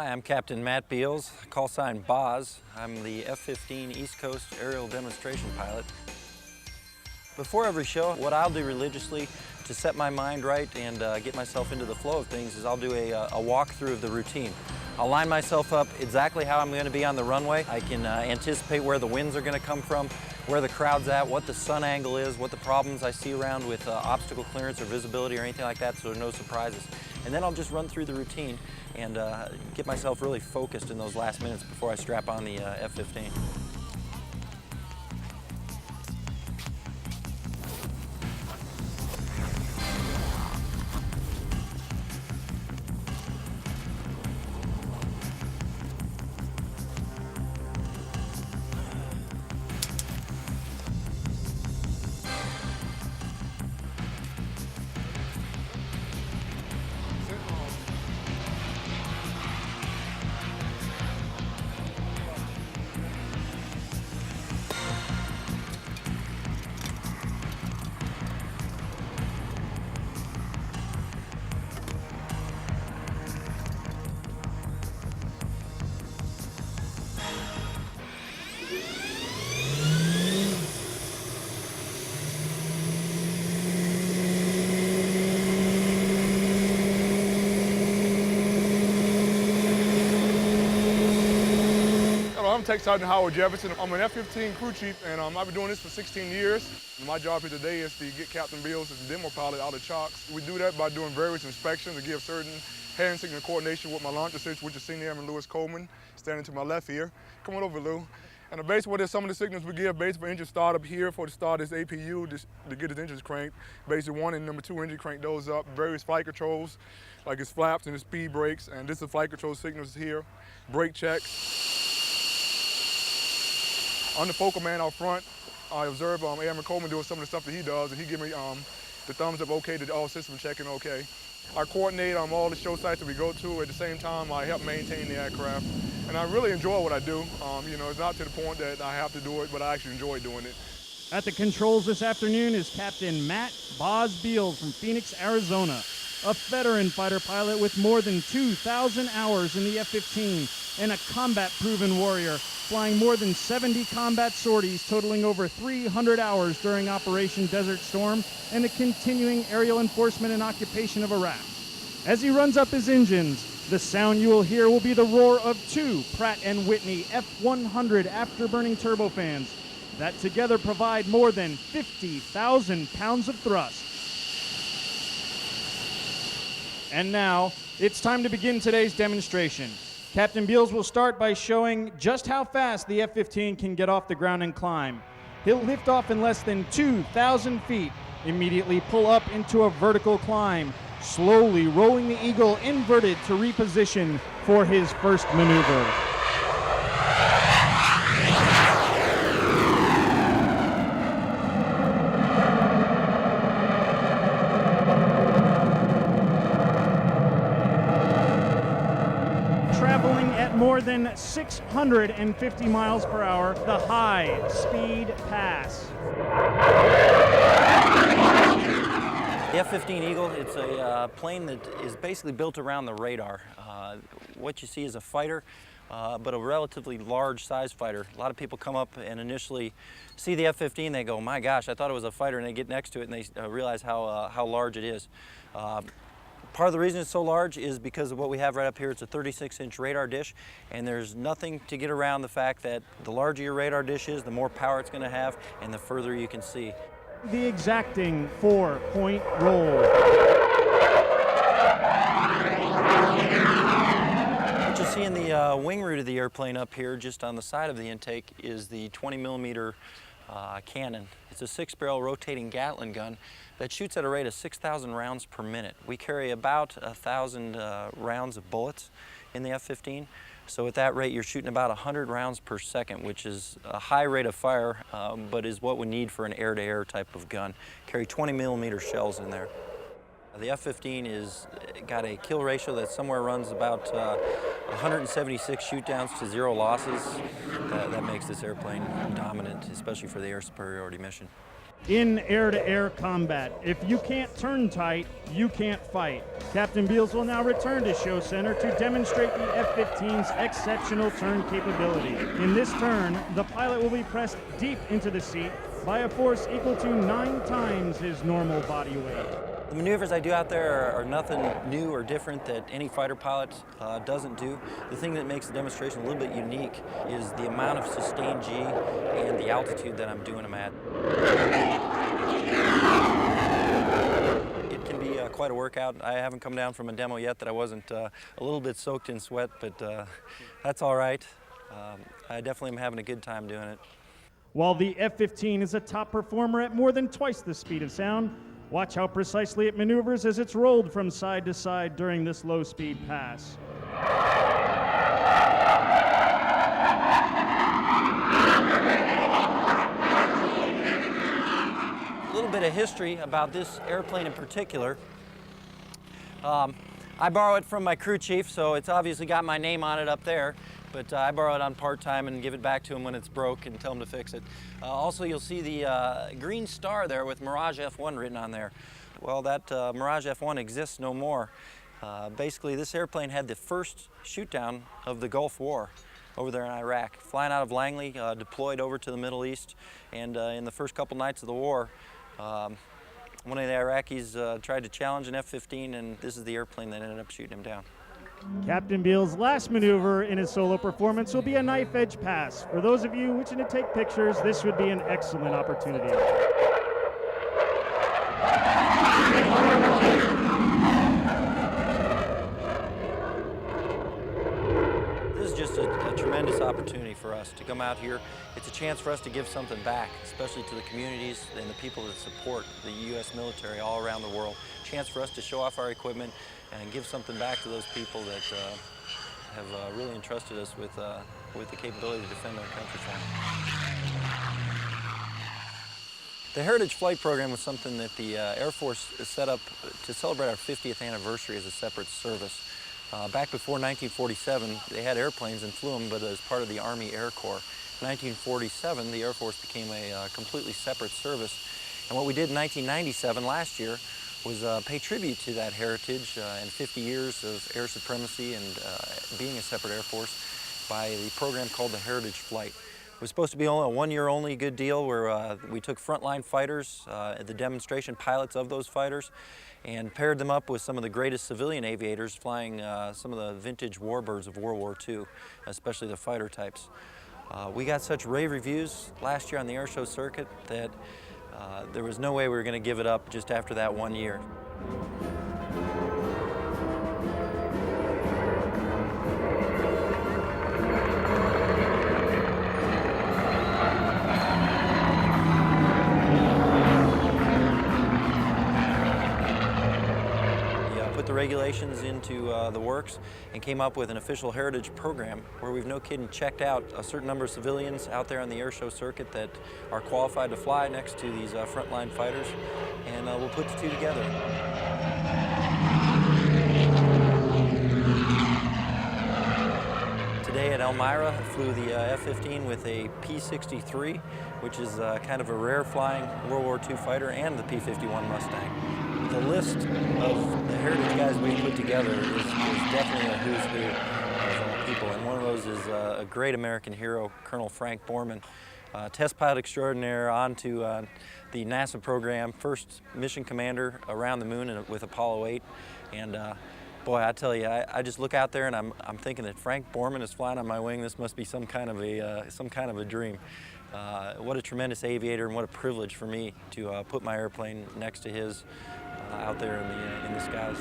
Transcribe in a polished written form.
Hi, I'm Captain Matt Beals, call sign Boz. I'm the F-15 East Coast aerial demonstration pilot. Before every show, what I'll do religiously to set my mind right and get myself into the flow of things is I'll do a walkthrough of the routine. I'll line myself up exactly how I'm going to be on the runway. I can anticipate where the winds are going to come from, where the crowd's at, what the sun angle is, what the problems I see around with obstacle clearance or visibility or anything like that, so there are no surprises. And then I'll just run through the routine and get myself really focused in those last minutes before I strap on the F-15. I'm Tech Sergeant Howard Jefferson. I'm an F-15 crew chief, and I've been doing this for 16 years. My job here today is to get Captain Beals as a demo pilot out of chocks. We do that by doing various inspections to give certain hand signal coordination with my launch assist, which is Senior Airman Lewis Coleman, standing to my left here. Come on over, Lou. And basically, what are some of the signals we give based for engine startup here for the start of this APU to get his engines cranked. Basically, 1 and number 2 engine crank those up. Various flight controls, like his flaps and his speed brakes. And this is flight control signals here. Brake checks. On the focal man out front, I observe Airman Coleman doing some of the stuff that he does, and he give me the thumbs up okay to all system checking okay. I coordinate all the show sites that we go to. At the same time, I help maintain the aircraft. And I really enjoy what I do. You know, it's not to the point that I have to do it, but I actually enjoy doing it. At the controls this afternoon is Captain Matt Boz Beals from Phoenix, Arizona, a veteran fighter pilot with more than 2,000 hours in the F-15 and a combat-proven warrior, flying more than 70 combat sorties totaling over 300 hours during Operation Desert Storm and the continuing aerial enforcement and occupation of Iraq. As he runs up his engines, the sound you will hear will be the roar of 2 Pratt & Whitney F-100 afterburning turbofans that together provide more than 50,000 pounds of thrust. And now, it's time to begin today's demonstration. Captain Beals will start by showing just how fast the F-15 can get off the ground and climb. He'll lift off in less than 2,000 feet, immediately pull up into a vertical climb, slowly rolling the Eagle inverted to reposition for his first maneuver. Traveling at more than 650 miles per hour, the high-speed pass. The F-15 Eagle, it's a plane that is basically built around the radar. What you see is a fighter, but a relatively large size fighter. A lot of people come up and initially see the F-15, they go, my gosh, I thought it was a fighter, and they get next to it and they realize how large it is. Part of the reason it's so large is because of what we have right up here. It's a 36-inch radar dish, and there's nothing to get around the fact that the larger your radar dish is, the more power it's going to have, and the further you can see. The exacting 4-point roll. What you see in the wing root of the airplane up here, just on the side of the intake, is the 20mm cannon. It's a 6-barrel rotating Gatling gun that shoots at a rate of 6,000 rounds per minute. We carry about 1,000 rounds of bullets in the F-15. So at that rate, you're shooting about 100 rounds per second, which is a high rate of fire, but is what we need for an air-to-air type of gun. Carry 20mm shells in there. The F-15 is got a kill ratio that somewhere runs about 176 shoot-downs to 0 losses. That makes this airplane dominant, especially for the air superiority mission. In air-to-air combat, if you can't turn tight, you can't fight. Captain Beals will now return to Show Center to demonstrate the F-15's exceptional turn capability. In this turn, the pilot will be pressed deep into the seat by a force equal to 9 times his normal body weight. The maneuvers I do out there are nothing new or different that any fighter pilot doesn't do. The thing that makes the demonstration a little bit unique is the amount of sustained G and the altitude that I'm doing them at. It can be quite a workout. I haven't come down from a demo yet that I wasn't a little bit soaked in sweat, but that's all right. I definitely am having a good time doing it. While the F-15 is a top performer at more than twice the speed of sound, watch how precisely it maneuvers as it's rolled from side to side during this low-speed pass. A little bit of history about this airplane in particular. I borrow it from my crew chief, so it's obviously got my name on it up there, but I borrow it on part-time and give it back to him when it's broke and tell him to fix it. Also, you'll see the green star there with Mirage F1 written on there. Well, that Mirage F1 exists no more. Basically, this airplane had the first shoot-down of the Gulf War over there in Iraq, flying out of Langley, deployed over to the Middle East, and in the first couple nights of the war, one of the Iraqis tried to challenge an F-15, and this is the airplane that ended up shooting him down. Captain Beals' last maneuver in his solo performance will be a knife edge pass. For those of you wishing to take pictures, this would be an excellent opportunity. This is just a tremendous opportunity for us to come out here. It's a chance for us to give something back, especially to the communities and the people that support the U.S. military all around the world. Chance for us to show off our equipment and give something back to those people that have really entrusted us with the capability to defend our country for them. The Heritage Flight Program was something that the Air Force set up to celebrate our 50th anniversary as a separate service. Back before 1947, they had airplanes and flew them, but as part of the Army Air Corps. In 1947, the Air Force became a completely separate service. And what we did in 1997, last year, was pay tribute to that heritage and 50 years of air supremacy and being a separate Air Force by the program called the Heritage Flight. It was supposed to be only a one-year-only good deal where we took frontline fighters, the demonstration pilots of those fighters, and paired them up with some of the greatest civilian aviators flying some of the vintage warbirds of World War II, especially the fighter types. We got such rave reviews last year on the air show circuit that there was no way we were going to give it up just after that 1 year. Put the regulations into the works and came up with an official heritage program where we've no kidding checked out a certain number of civilians out there on the air show circuit that are qualified to fly next to these frontline fighters, and we'll put the two together. Today at Elmira, I flew the F-15 with a P-63, which is kind of a rare flying World War II fighter, and the P-51 Mustang. The list of the heritage guys we put together is definitely a who's who of people, and one of those is a great American hero, Colonel Frank Borman, test pilot extraordinaire onto the NASA program, first mission commander around the moon with Apollo 8, and boy, I tell you, I just look out there and I'm thinking that Frank Borman is flying on my wing. This must be some kind of a dream. What a tremendous aviator, and what a privilege for me to put my airplane next to his out there in the skies.